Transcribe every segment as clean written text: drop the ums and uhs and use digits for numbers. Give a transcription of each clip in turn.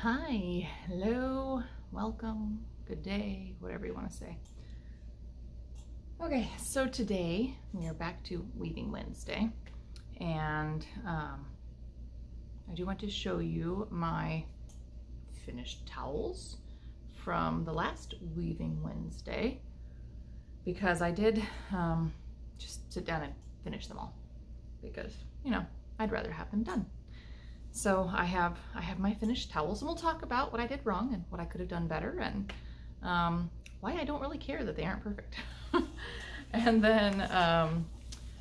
Hi, hello, welcome, good day, whatever you want to say. Okay, so today we are back to Weaving Wednesday, and I do want to show you my finished towels from the last Weaving Wednesday, because I did just sit down and finish them all, because, you know, I'd rather have them done. So I have my finished towels, and we'll talk about what I did wrong and what I could have done better, and why I don't really care that they aren't perfect. And then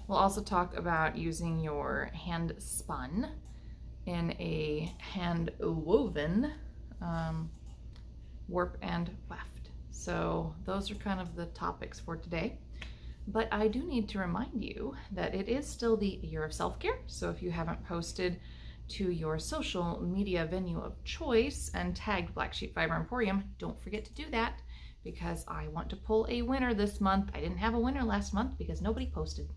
we'll also talk about using your hand spun in a hand woven warp and weft. So those are kind of the topics for today. But I do need to remind you that it is still the year of self-care. So if you haven't posted to your social media venue of choice and tagged Black Sheep Fiber Emporium, don't forget to do that, because I want to pull a winner this month. I didn't have a winner last month because nobody posted.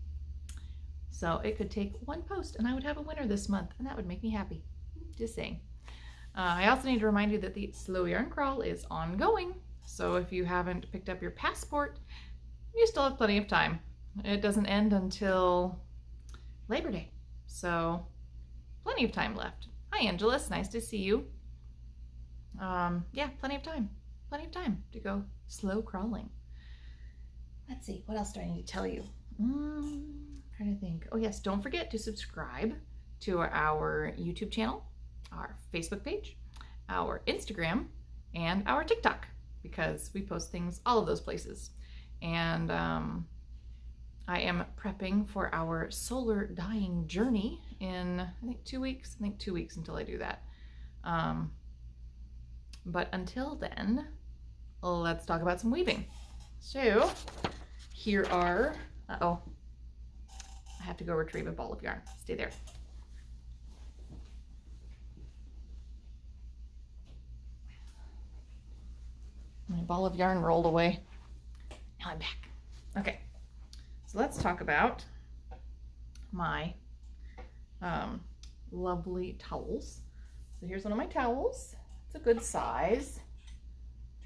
So it could take one post and I would have a winner this month, and that would make me happy. Just saying. I also need to remind you that the Slow Yarn Crawl is ongoing. So if you haven't picked up your passport, you still have plenty of time. It doesn't end until Labor Day. So plenty of time left. Hi, Angelus. Nice to see you. Yeah, plenty of time. Plenty of time to go slow crawling. Let's see. What else do I need to tell you? Trying to think. Oh, yes. Don't forget to subscribe to our YouTube channel, our Facebook page, our Instagram, and our TikTok, because we post things all of those places. And I am prepping for our solar dyeing journey in, I think, 2 weeks. I think 2 weeks until I do that. But until then, let's talk about some weaving. So here are, I have to go retrieve a ball of yarn. Stay there. My ball of yarn rolled away. Now I'm back. Okay. So let's talk about my lovely towels. So here's one of my towels. It's a good size.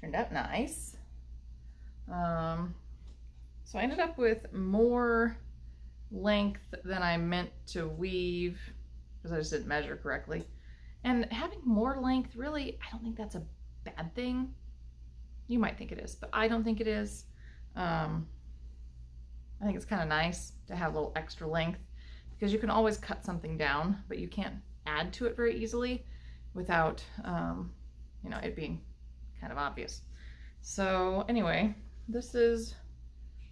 Turned out nice. So I ended up with more length than I meant to weave, because I just didn't measure correctly. And having more length, really, I don't think that's a bad thing. You might think it is, but I don't think it is. I think it's kind of nice to have a little extra length, because you can always cut something down, but you can't add to it very easily without, you know, it being kind of obvious. So anyway, this is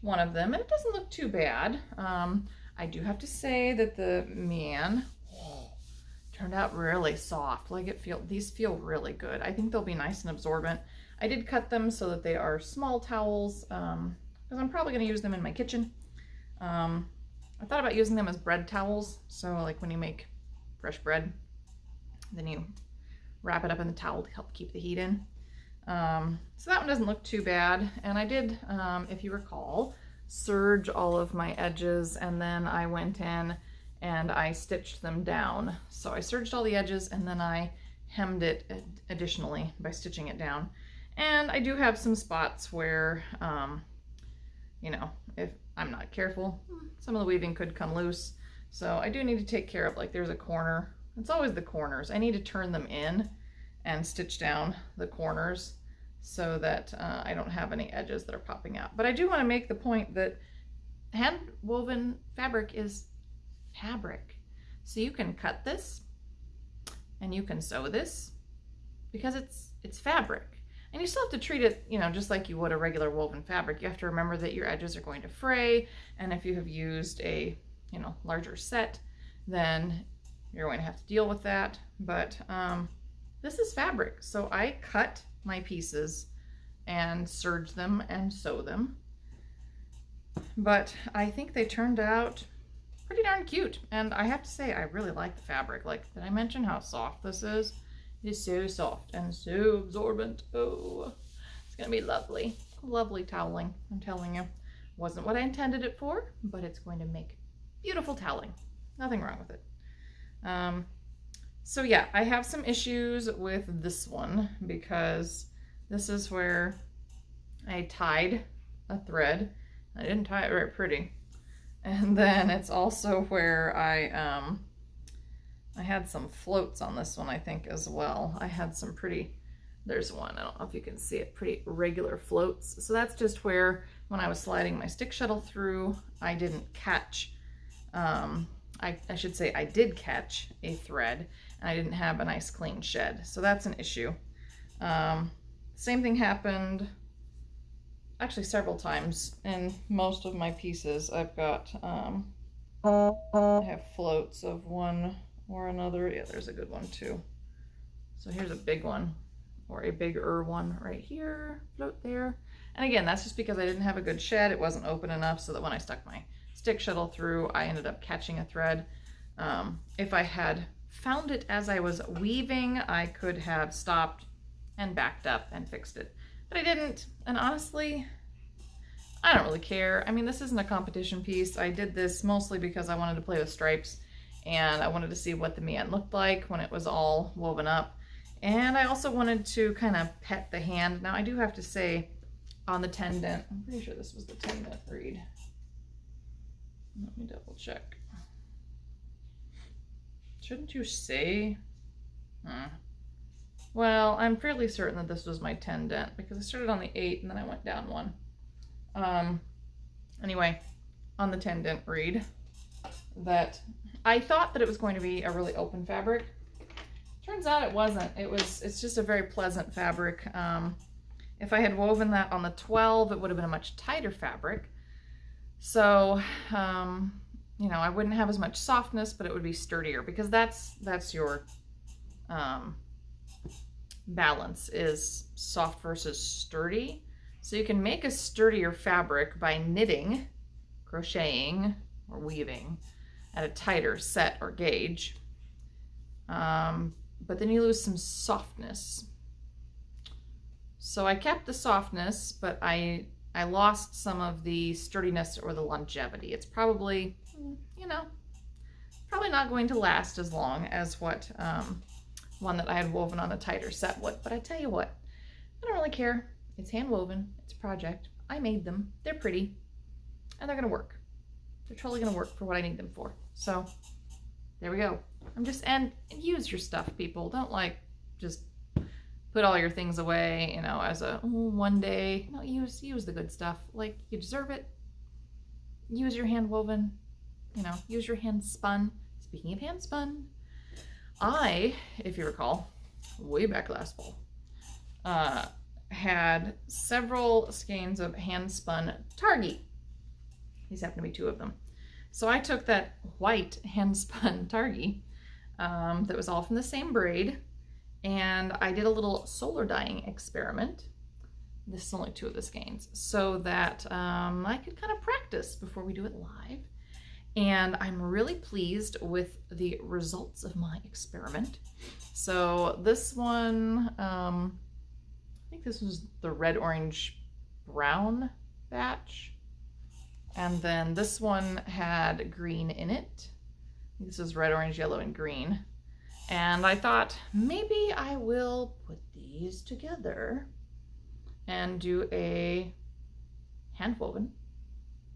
one of them, and it doesn't look too bad. I do have to say that the man turned out really soft. Like these feel really good. I think they'll be nice and absorbent. I did cut them so that they are small towels, because I'm probably going to use them in my kitchen. I thought about using them as bread towels, so like when you make fresh bread, then you wrap it up in the towel to help keep the heat in. So that one doesn't look too bad, and I did, if you recall, serge all of my edges, and then I went in and I stitched them down. So I serged all the edges, and then I hemmed it additionally by stitching it down. And I do have some spots where, you know, if I'm not careful, some of the weaving could come loose. So I do need to take care of, like, there's a corner. It's always the corners. I need to turn them in and stitch down the corners so that I don't have any edges that are popping out. But I do want to make the point that hand woven fabric is fabric. So you can cut this and you can sew this, because it's fabric. And you still have to treat it, you know, just like you would a regular woven fabric. You have to remember that your edges are going to fray, and if you have used a, you know, larger set, then you're going to have to deal with that. But this is fabric, so I cut my pieces and serge them and sew them. But I think they turned out pretty darn cute, and I have to say I really like the fabric. Like, did I mention how soft this is? It is so soft and so absorbent. Oh, it's gonna be lovely. Lovely toweling, I'm telling you. Wasn't what I intended it for, but it's going to make beautiful toweling. Nothing wrong with it. So yeah, I have some issues with this one because this is where I tied a thread. I didn't tie it very pretty. And then it's also where I had some floats on this one, I think, as well. I had some pretty, there's one, I don't know if you can see it, pretty regular floats. So that's just where, when I was sliding my stick shuttle through, I didn't catch, I should say I did catch a thread, and I didn't have a nice clean shed. So that's an issue. Same thing happened actually several times in most of my pieces. I've got, I have floats of one or another. Yeah, there's a good one too. So here's a big one, or a bigger one right here, float there. And again, that's just because I didn't have a good shed. It wasn't open enough so that when I stuck my stick shuttle through, I ended up catching a thread. If I had found it as I was weaving, I could have stopped and backed up and fixed it. But I didn't, and honestly, I don't really care. I mean, this isn't a competition piece. I did this mostly because I wanted to play with stripes, and I wanted to see what the mian looked like when it was all woven up. And I also wanted to kind of pet the hand. Now, I do have to say, on the tendon, I'm pretty sure this was the tendon reed. Let me double check. Shouldn't you say? Well, I'm fairly certain that this was my 10 dent because I started on the 8 and then I went down 1. Anyway, on the 10 dent reed, that I thought that it was going to be a really open fabric. Turns out it wasn't. It's just a very pleasant fabric. If I had woven that on the 12, it would have been a much tighter fabric. So, you know, I wouldn't have as much softness, but it would be sturdier, because that's your balance, is soft versus sturdy. So you can make a sturdier fabric by knitting, crocheting, or weaving at a tighter set or gauge. But then you lose some softness. So I kept the softness, but I lost some of the sturdiness or the longevity. It's probably, you know, probably not going to last as long as what one that I had woven on a tighter set would. But I tell you what, I don't really care. It's hand woven. It's a project. I made them. They're pretty, and they're gonna work. They're totally gonna work for what I need them for. So there we go. And use your stuff, people. Don't like just put all your things away, you know, as a one day. No, use the good stuff. Like, you deserve it. Use your hand woven, you know, use your hand spun. Speaking of hand spun, I, if you recall, way back last fall, had several skeins of hand spun targi. These happen to be 2 of them. So I took that white hand spun targi that was all from the same braid, and I did a little solar dyeing experiment. This is only 2 of the skeins, so that I could kind of practice before we do it live. And I'm really pleased with the results of my experiment. So this one, I think this was the red, orange, brown batch. And then this one had green in it. This is red, orange, yellow, and green. And I thought maybe I will put these together and do a hand woven,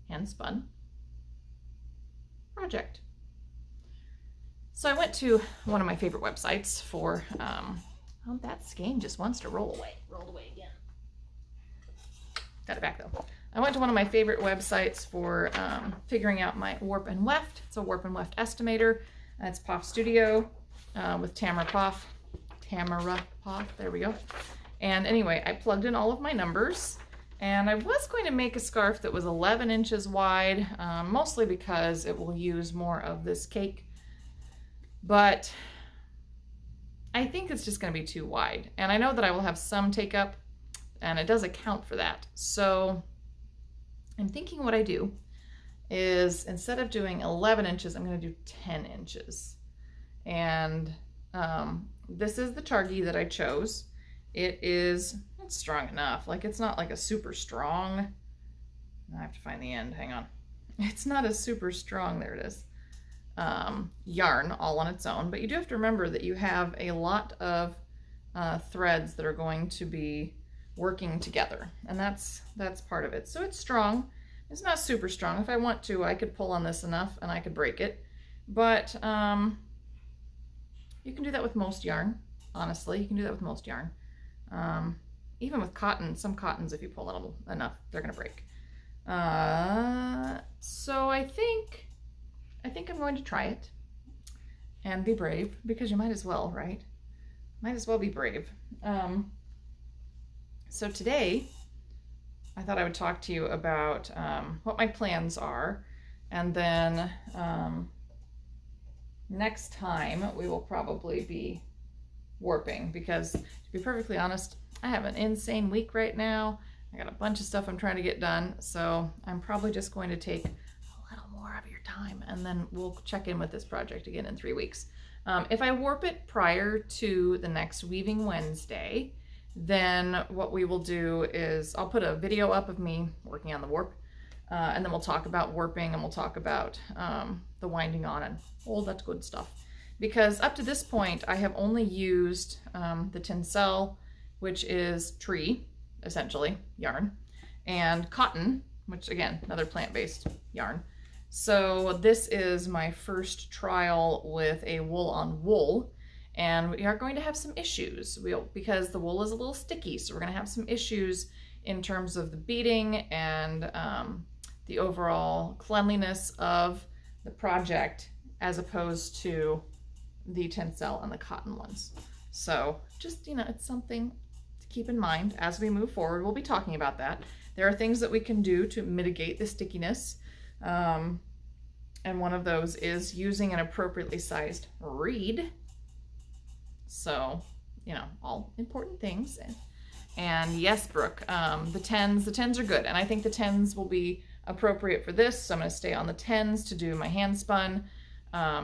hand spun project. So I went to one of my favorite websites for, oh, that skein just wants to roll away again. Got it back though. I went to one of my favorite websites for figuring out my warp and weft. It's a warp and weft estimator. It's Poff Studio with Tamara Poff. There we go. And anyway, I plugged in all of my numbers, and I was going to make a scarf that was 11 inches wide, mostly because it will use more of this cake. But I think it's just going to be too wide. And I know that I will have some take up, and it does account for that. So I'm thinking what I do is, instead of doing 11 inches, I'm going to do 10 inches. And this is the targi that I chose. It's strong enough. Like, it's not like a super strong, I have to find the end, hang on. It's not a super strong, there it is. yarn all on its own, but you do have to remember that you have a lot of threads that are going to be working together, and that's part of it. So it's strong. It's not super strong. If I want to, I could pull on this enough and I could break it, but you can do that with most yarn. Honestly, you can do that with most yarn. Even with cotton, some cottons, if you pull on them enough, they're gonna break. So I think I'm going to try it and be brave, because you might as well, right? Might as well be brave. So today, I thought I would talk to you about what my plans are, and then next time we will probably be warping, because to be perfectly honest, I have an insane week right now. I got a bunch of stuff I'm trying to get done, so I'm probably just going to take a little more of your time, and then we'll check in with this project again in 3 weeks. If I warp it prior to the next Weaving Wednesday, then what we will do is I'll put a video up of me working on the warp, and then we'll talk about warping, and we'll talk about the winding on and all that good stuff. Because up to this point, I have only used the tinsel, which is tree, essentially, yarn, and cotton, which again, another plant-based yarn. So this is my first trial with a wool on wool, and we are going to have some issues because the wool is a little sticky, so we're going to have some issues in terms of the beading and the overall cleanliness of the project, as opposed to the tinsel and the cotton ones. So just, you know, it's something to keep in mind as we move forward. We'll be talking about that. There are things that we can do to mitigate the stickiness. And one of those is using an appropriately sized reed. So, you know, all important things. And yes, Brooke, the tens are good. And I think the tens will be appropriate for this. So I'm going to stay on the tens to do my hand spun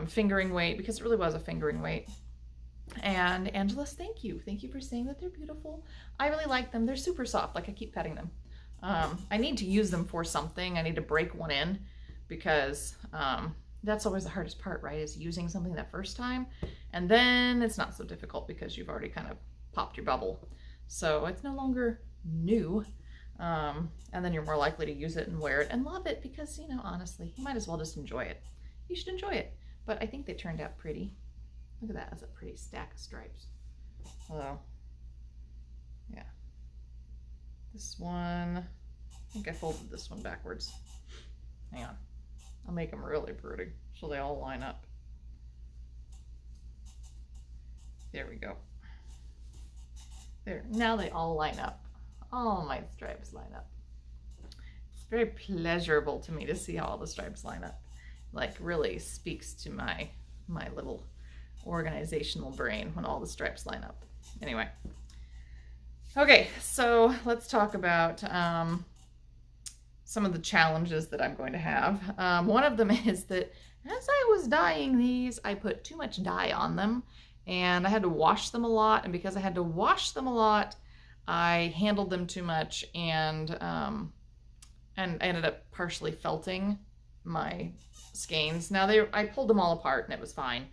fingering weight, because it really was a fingering weight. And Angeles, thank you. Thank you for saying that they're beautiful. I really like them. They're super soft. Like, I keep petting them. I need to use them for something. I need to break one in, because that's always the hardest part, right? Is using something that first time. And then it's not so difficult because you've already kind of popped your bubble. So it's no longer new. And then you're more likely to use it and wear it and love it, because, you know, honestly, you might as well just enjoy it. You should enjoy it. But I think they turned out pretty. Look at that. That's a pretty stack of stripes. Hello. Yeah. This one, I think I folded this one backwards. Hang on. I'll make them really pretty so they all line up. There we go. There. Now they all line up. All my stripes line up. It's very pleasurable to me to see how all the stripes line up. Like, really speaks to my little organizational brain when all the stripes line up. Anyway. Okay, so let's talk about some of the challenges that I'm going to have. One of them is that as I was dyeing these, I put too much dye on them, and I had to wash them a lot. And because I had to wash them a lot, I handled them too much, and I ended up partially felting my skeins. Now I pulled them all apart and it was fine.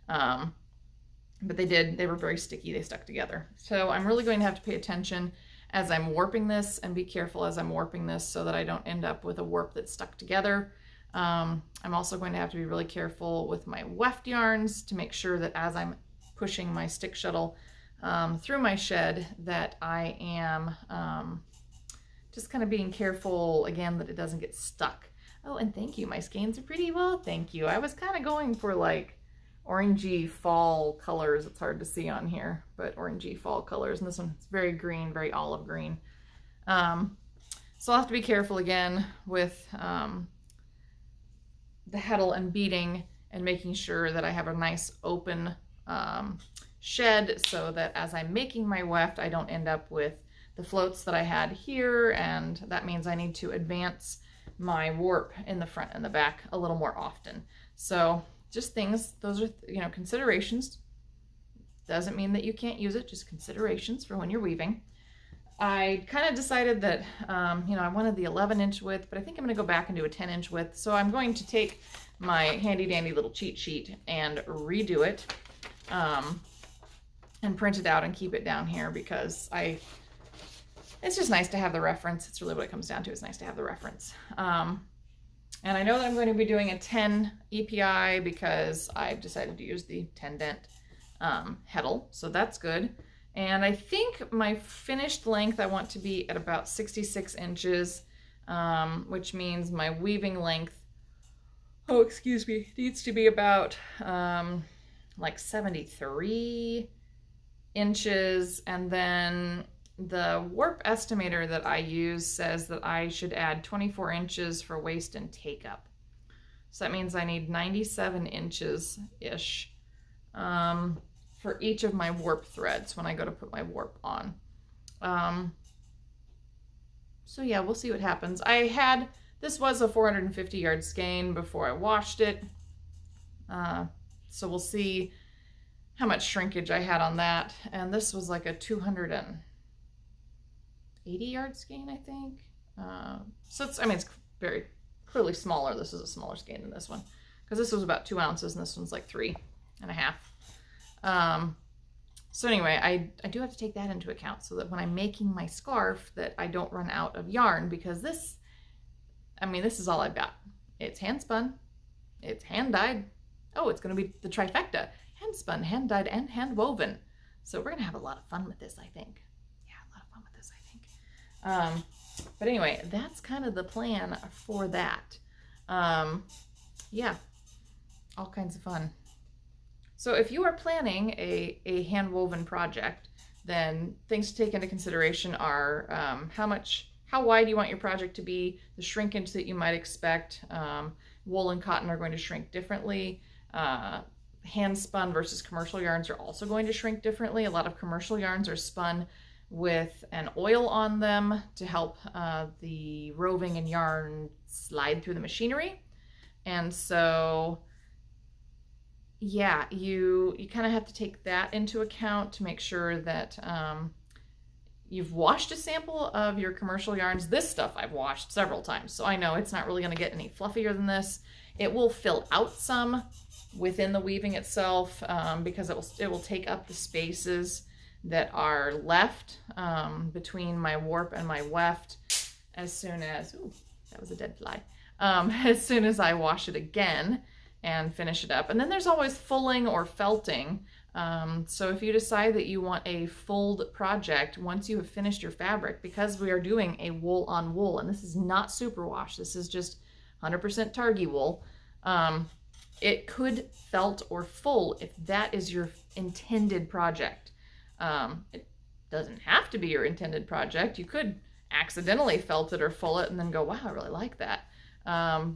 But they were very sticky. They stuck together. So I'm really going to have to pay attention as I'm warping this, and be careful as I'm warping this so that I don't end up with a warp that's stuck together. I'm also going to have to be really careful with my weft yarns to make sure that as I'm pushing my stick shuttle through my shed, that I am just kind of being careful, again, that it doesn't get stuck. Oh, and thank you. My skeins are pretty. Well, thank you. I was kind of going for like orangey fall colors. It's hard to see on here, but orangey fall colors. And this one's very green, very olive green. So I'll have to be careful again with the heddle and beading, and making sure that I have a nice open shed, so that as I'm making my weft, I don't end up with the floats that I had here, and that means I need to advance my warp in the front and the back a little more often. So just things, those are, you know, considerations. Doesn't mean that you can't use it, just considerations for when you're weaving. I kind of decided that, you know, I wanted the 11-inch width, but I think I'm going to go back and do a 10-inch width. So I'm going to take my handy dandy little cheat sheet and redo it, and print it out and keep it down here because it's just nice to have the reference. It's really what it comes down to. It's nice to have the reference. And I know that I'm going to be doing a 10 EPI because I've decided to use the 10 dent heddle, so that's good. And I think my finished length I want to be at about 66 inches, which means my weaving length, oh excuse me, needs to be about like 73 inches. And then the warp estimator that I use says that I should add 24 inches for waist and take up. So that means I need 97 inches-ish for each of my warp threads when I go to put my warp on. So yeah, we'll see what happens. This was a 450 yard skein before I washed it. So we'll see how much shrinkage I had on that. And this was like a 280 yard skein, I think. So it's, I mean, it's very clearly smaller. This is a smaller skein than this one, because this was about 2 ounces and this one's like 3.5. So anyway, I do have to take that into account so that when I'm making my scarf that I don't run out of yarn, because this, I mean, this is all I've got. It's hand spun, it's hand dyed. Oh, it's going to be the trifecta: hand spun, hand dyed, and hand woven. So we're going to have a lot of fun with this, I think. Yeah, a lot of fun with this, I think. But anyway, that's kind of the plan for that. Yeah, all kinds of fun. So if you are planning a hand woven project, then things to take into consideration are how wide you want your project to be, the shrinkage that you might expect. Wool and cotton are going to shrink differently. Hand spun versus commercial yarns are also going to shrink differently. A lot of commercial yarns are spun with an oil on them to help the roving and yarn slide through the machinery. And so yeah, you kind of have to take that into account to make sure that you've washed a sample of your commercial yarns. This stuff I've washed several times, so I know it's not really going to get any fluffier than this. It will fill out some within the weaving itself, because it will take up the spaces that are left between my warp and my weft as soon as, ooh, that was a dead fly, as soon as I wash it again and finish it up. And then there's always fulling or felting. So if you decide that you want a fulled project once you have finished your fabric, because we are doing a wool on wool, and this is not superwash, this is just 100% Targhee wool, it could felt or full if that is your intended project. It doesn't have to be your intended project. You could accidentally felt it or full it and then go, wow, I really like that.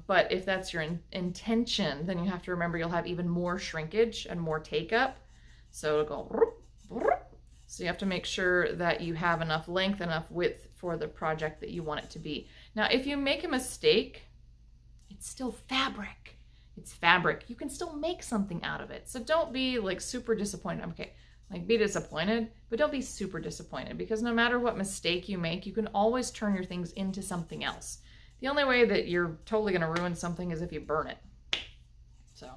But if that's your intention, then you have to remember you'll have even more shrinkage and more take up. So it'll go, so you have to make sure that you have enough length, enough width for the project that you want it to be. Now, if you make a mistake, it's still fabric. It's fabric. You can still make something out of it. So don't be like super disappointed. Okay, like be disappointed, but don't be super disappointed, because no matter what mistake you make, you can always turn your things into something else. The only way that you're totally going to ruin something is if you burn it. So,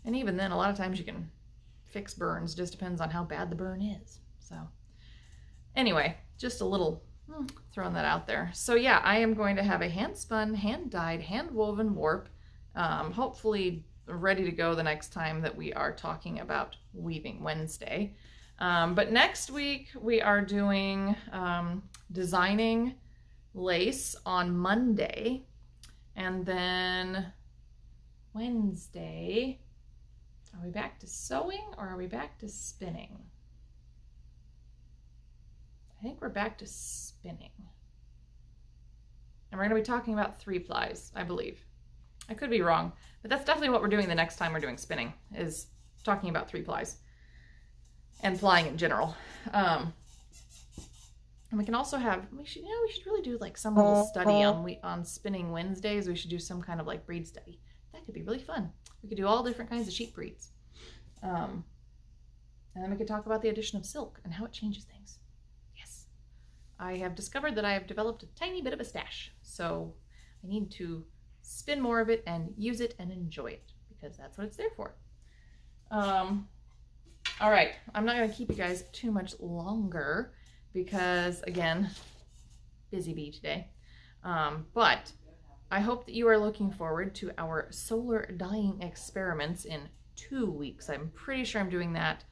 and even then, a lot of times you can fix burns. Just depends on how bad the burn is. So anyway, just a little throwing that out there. So yeah, I am going to have a hand spun, hand dyed, hand woven warp, hopefully ready to go the next time that we are talking about Weaving Wednesday. But next week we are doing designing lace on Monday, and then Wednesday, are we back to sewing or are we back to spinning? I think we're back to spinning. And we're going to be talking about 3-plies, I believe. I could be wrong, but that's definitely what we're doing the next time we're doing spinning, is talking about 3-plies and plying in general. And we can also have, we should really do like some little study on spinning Wednesdays. We should do some kind of like breed study. That could be really fun. We could do all different kinds of sheep breeds. And then we could talk about the addition of silk and how it changes things. Yes. I have discovered that I have developed a tiny bit of a stash. So I need to spin more of it and use it and enjoy it because that's what it's there for. All right, I'm not going to keep you guys too much longer because, again, busy bee today. But I hope that you are looking forward to our solar dyeing experiments in 2 weeks. I'm pretty sure I'm doing that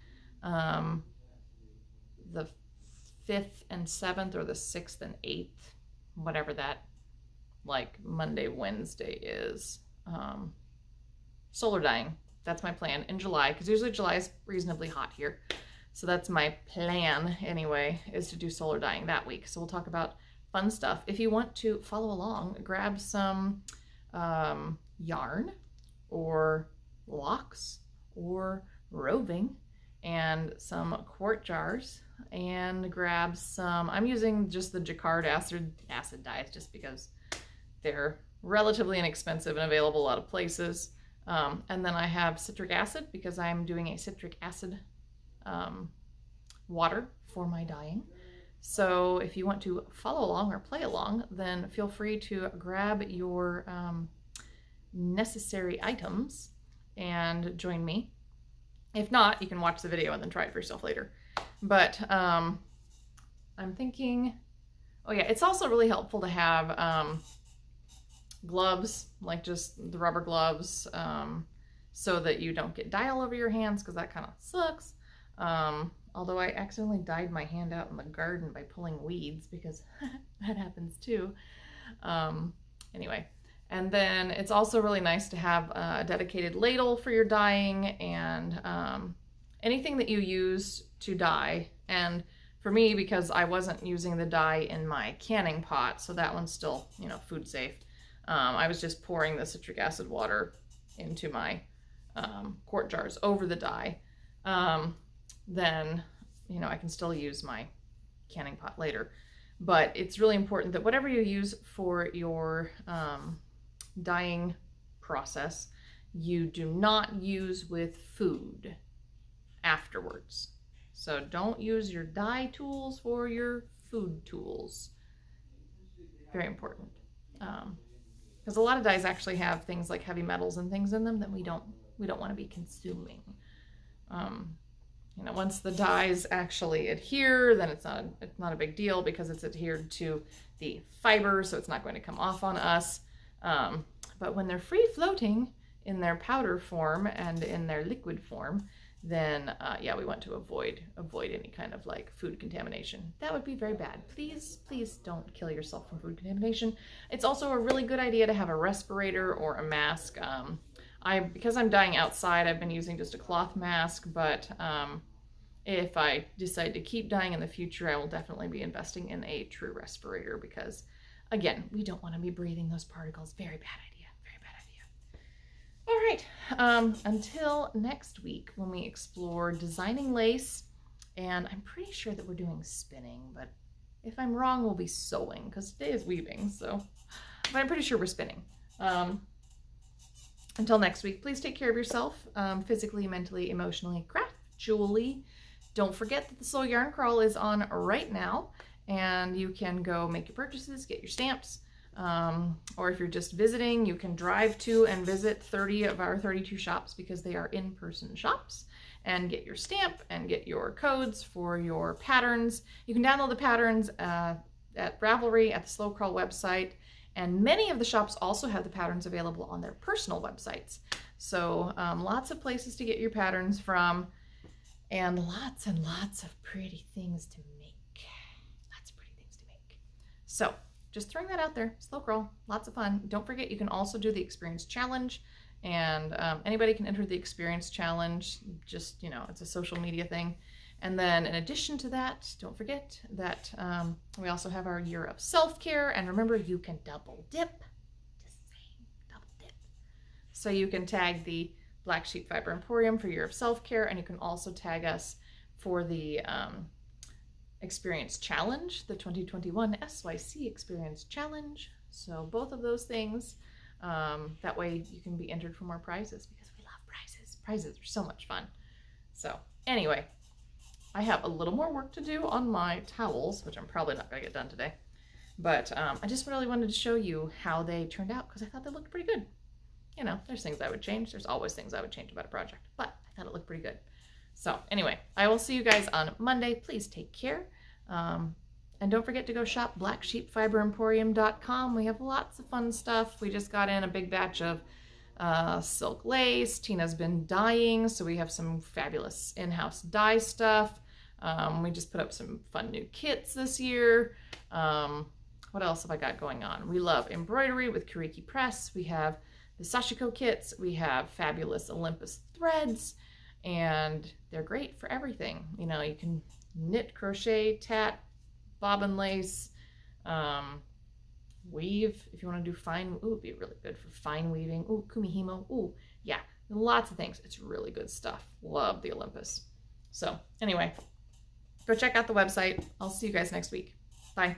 the 5th and 7th or the 6th and 8th, whatever that like Monday, Wednesday is. Solar dyeing. That's my plan in July, because usually July is reasonably hot here. So that's my plan anyway, is to do solar dyeing that week. So we'll talk about fun stuff. If you want to follow along, grab some yarn or locks or roving and some quart jars, and grab some, I'm using just the Jacquard acid dyes just because they're relatively inexpensive and available a lot of places. And then I have citric acid because I'm doing a citric acid water for my dyeing. So if you want to follow along or play along, then feel free to grab your necessary items and join me. If not, you can watch the video and then try it for yourself later. But I'm thinking, oh yeah, it's also really helpful to have gloves, like just the rubber gloves, so that you don't get dye all over your hands, because that kind of sucks. Although I accidentally dyed my hand out in the garden by pulling weeds, because that happens too. Anyway, and then it's also really nice to have a dedicated ladle for your dyeing, and anything that you use to dye. And for me, because I wasn't using the dye in my canning pot, so that one's still, you know, food safe. I was just pouring the citric acid water into my quart jars over the dye. Then, you know, I can still use my canning pot later. But it's really important that whatever you use for your dyeing process, you do not use with food afterwards. So don't use your dye tools for your food tools. Very important. Because a lot of dyes actually have things like heavy metals and things in them that we don't want to be consuming. You know, once the dyes actually adhere, then it's not a big deal because it's adhered to the fiber, so it's not going to come off on us. But when they're free floating in their powder form and in their liquid form, then yeah, we want to avoid any kind of like food contamination. That would be very bad. Please don't kill yourself from food contamination. It's also a really good idea to have a respirator or a mask. Because I'm dyeing outside, I've been using just a cloth mask, but if I decide to keep dyeing in the future, I will definitely be investing in a true respirator, because again, we don't want to be breathing those particles. Very bad idea. All right, until next week when we explore designing lace, and I'm pretty sure that we're doing spinning, but if I'm wrong, we'll be sewing, because today is weaving, so, but I'm pretty sure we're spinning. Until next week, please take care of yourself, physically, mentally, emotionally, craftually. Don't forget that the Soul Yarn Crawl is on right now, and you can go make your purchases, get your stamps. Or if you're just visiting, you can drive to and visit 30 of our 32 shops, because they are in-person shops, and get your stamp and get your codes for your patterns. You can download the patterns at Ravelry, at the Slow Crawl website, and many of the shops also have the patterns available on their personal websites. So lots of places to get your patterns from, and lots of pretty things to make. Lots of pretty things to make. So just throwing that out there. Slow crawl, lots of fun. Don't forget, you can also do the experience challenge, and anybody can enter the experience challenge. Just, you know, it's a social media thing. And then in addition to that, don't forget that we also have our year of self-care. And remember, you can double dip. Just saying, double dip. So you can tag the Black Sheep Fiber Emporium for year of self-care, and you can also tag us for the Experience Challenge, the 2021 SYC Experience Challenge. So both of those things, that way you can be entered for more prizes, because we love prizes. Prizes are so much fun. So anyway, I have a little more work to do on my towels, which I'm probably not going to get done today. But I just really wanted to show you how they turned out because I thought they looked pretty good. You know, there's things I would change. There's always things I would change about a project, but I thought it looked pretty good. So anyway, I will see you guys on Monday. Please take care. And don't forget to go shop blacksheepfiberemporium.com. We have lots of fun stuff. We just got in a big batch of silk lace. Tina's been dyeing, so we have some fabulous in-house dye stuff. We just put up some fun new kits this year. What else have I got going on? We love embroidery with Kuriki Press. We have the Sashiko kits. We have fabulous Olympus threads, and they're great for everything. You know, you can knit, crochet, tat, bobbin lace, weave if you want to do fine. Ooh, it'd be really good for fine weaving. Ooh, kumihimo. Ooh, yeah, lots of things. It's really good stuff. Love the Olympus. So anyway, go check out the website. I'll see you guys next week. Bye.